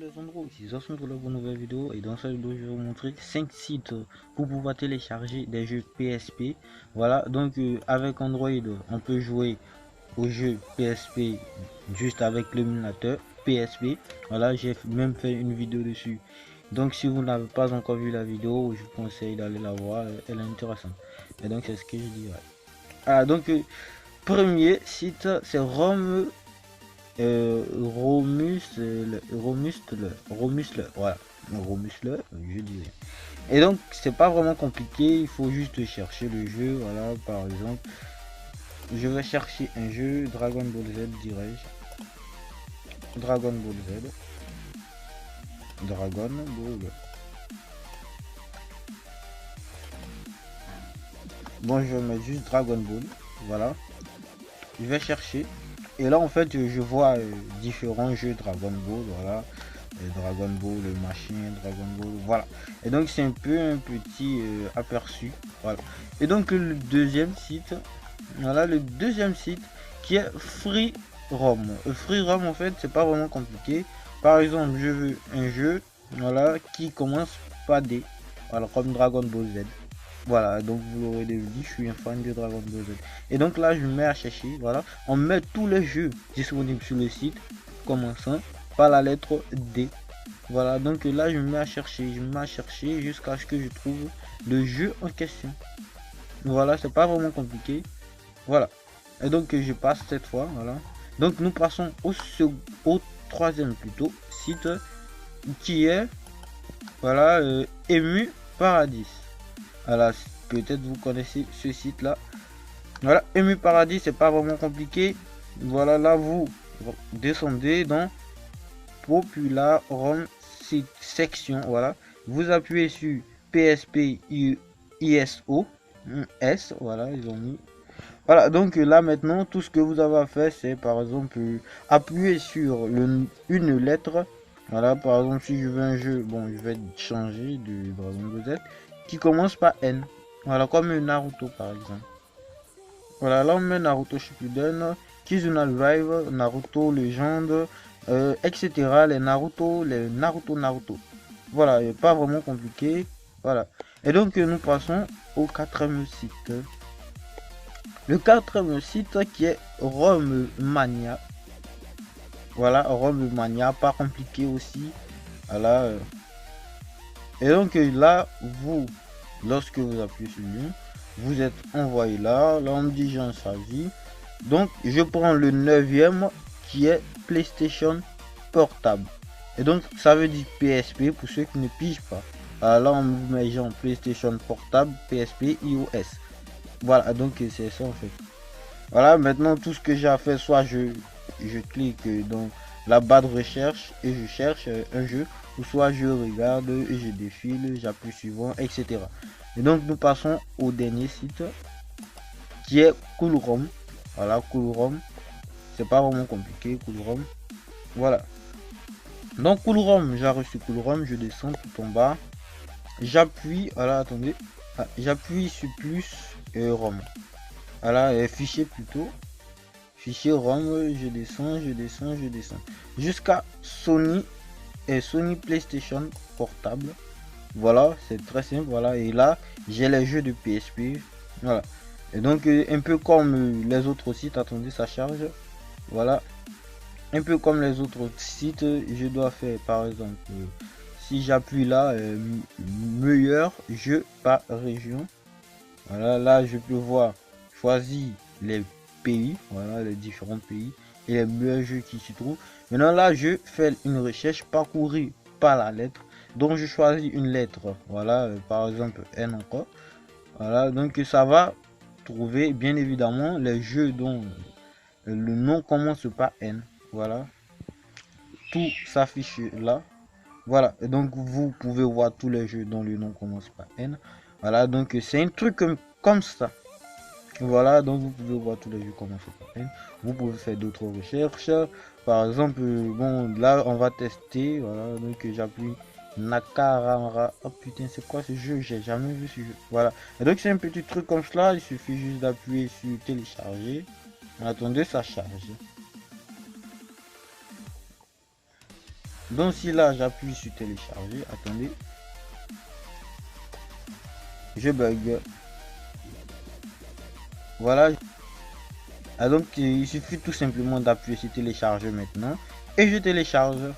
les endroits aussi, ça sont pour la nouvelle vidéo et dans cette vidéo je vais vous montrer 5 sites pour pouvoir télécharger des jeux PSP. Voilà, donc avec Android on peut jouer aux jeux PSP juste avec l'émulateur PSP. Voilà, j'ai même fait une vidéo dessus. Donc si vous n'avez pas encore vu la vidéo, je vous conseille d'aller la voir, elle est intéressante. Et donc c'est ce que je dirais. Ah donc premier site c'est Romusle, voilà, Romusle, je dirais. Et donc c'est pas vraiment compliqué, il faut juste chercher le jeu. Voilà, par exemple, je vais chercher un jeu Dragon Ball Z, dirais-je. Dragon Ball Z. Dragon Ball. Bon, je vais mettre juste Dragon Ball. Voilà. Je vais chercher. Et là, en fait, je vois différents jeux Dragon Ball. Voilà. Dragon Ball, le machin, Dragon Ball, voilà. Et donc c'est un peu un petit aperçu, voilà. Et donc le deuxième site, voilà, le deuxième site qui est FreeROM. FreeROM en fait c'est pas vraiment compliqué. Par exemple, je veux un jeu, voilà, qui commence par D, voilà, comme Dragon Ball Z. Voilà, donc vous l'aurez dit, je suis un fan de Dragon Ball Z. Et donc là, je me mets à chercher, voilà. On met tous les jeux disponibles sur le site, commençant par la lettre D. Voilà, donc là, je me mets à chercher, jusqu'à ce que je trouve le jeu en question. Voilà, c'est pas vraiment compliqué. Voilà. Et donc, je passe cette fois, voilà. Donc, nous passons au troisième plutôt site qui est, voilà, Emu Paradis. Voilà, peut-être vous connaissez ce site là. Voilà, Emu Paradis, c'est pas vraiment compliqué. Voilà, là vous descendez dans Popular ROM section. Voilà, vous appuyez sur PSP ISO S. Voilà, ils ont mis. Voilà, donc là maintenant, tout ce que vous avez à faire, c'est par exemple appuyer sur une lettre. Voilà, par exemple, si je veux un jeu, bon, je vais changer de Dragon Ball Z qui commence par N. Voilà, comme Naruto par exemple. Voilà, là on met Naruto Shippuden, Kizuna Revive, Naruto Legende, etc. Les Naruto. Voilà, pas vraiment compliqué. Voilà. Et donc nous passons au quatrième site. Le quatrième site qui est Romania. Voilà, Romania, pas compliqué aussi. Voilà. Et donc là, lorsque vous appuyez sur lui, vous êtes envoyé là. Là, on me dit Jean Savi. Donc, je prends le 9e qui est PlayStation Portable. Et donc, ça veut dire PSP pour ceux qui ne pigent pas. Alors là, on me met Jean PlayStation Portable, PSP, iOS. Voilà, donc c'est ça en fait. Voilà, maintenant tout ce que j'ai à faire, soit je clique dans la barre de recherche et je cherche un jeu, ou soit je regarde et je défile, j'appuie suivant, etc. Et donc nous passons au dernier site qui est CoolROM. Voilà, CoolROM, c'est pas vraiment compliqué, CoolROM. Voilà. Donc CoolROM, j'ai reçu CoolROM, je descends tout en bas, j'appuie, voilà, attendez, j'appuie sur plus ROM. Voilà, fichier plutôt. Fichier ROM, je descends jusqu'à Sony et Sony PlayStation Portable. Voilà, c'est très simple. Voilà, et là j'ai les jeux de PSP. Voilà, et donc un peu comme les autres sites, attendez, ça charge. Voilà, un peu comme les autres sites, je dois faire par exemple, si j'appuie là, meilleur jeu par région. Voilà, là je peux voir, choisir les pays, voilà, les différents pays et les meilleurs jeux qui s'y trouvent. Maintenant là, je fais une recherche parcourue par la lettre, donc je choisis une lettre, voilà, par exemple N encore. Voilà, donc ça va trouver bien évidemment les jeux dont le nom commence par N. Voilà, tout s'affiche là. Voilà, et donc vous pouvez voir tous les jeux dont le nom commence par N. Voilà, donc c'est un truc comme ça. Voilà, donc vous pouvez voir tous les jeux comment ça s'appelle. Vous pouvez faire d'autres recherches. Par exemple, bon, là on va tester. Voilà, donc j'appuie Nakamura. Oh putain, c'est quoi ce jeu? J'ai jamais vu ce jeu. Voilà, et donc c'est un petit truc comme cela. Il suffit juste d'appuyer sur télécharger. Attendez, ça charge. Donc si là j'appuie sur télécharger, attendez, je bug. Voilà. Ah, donc il suffit tout simplement d'appuyer sur télécharger maintenant et je télécharge.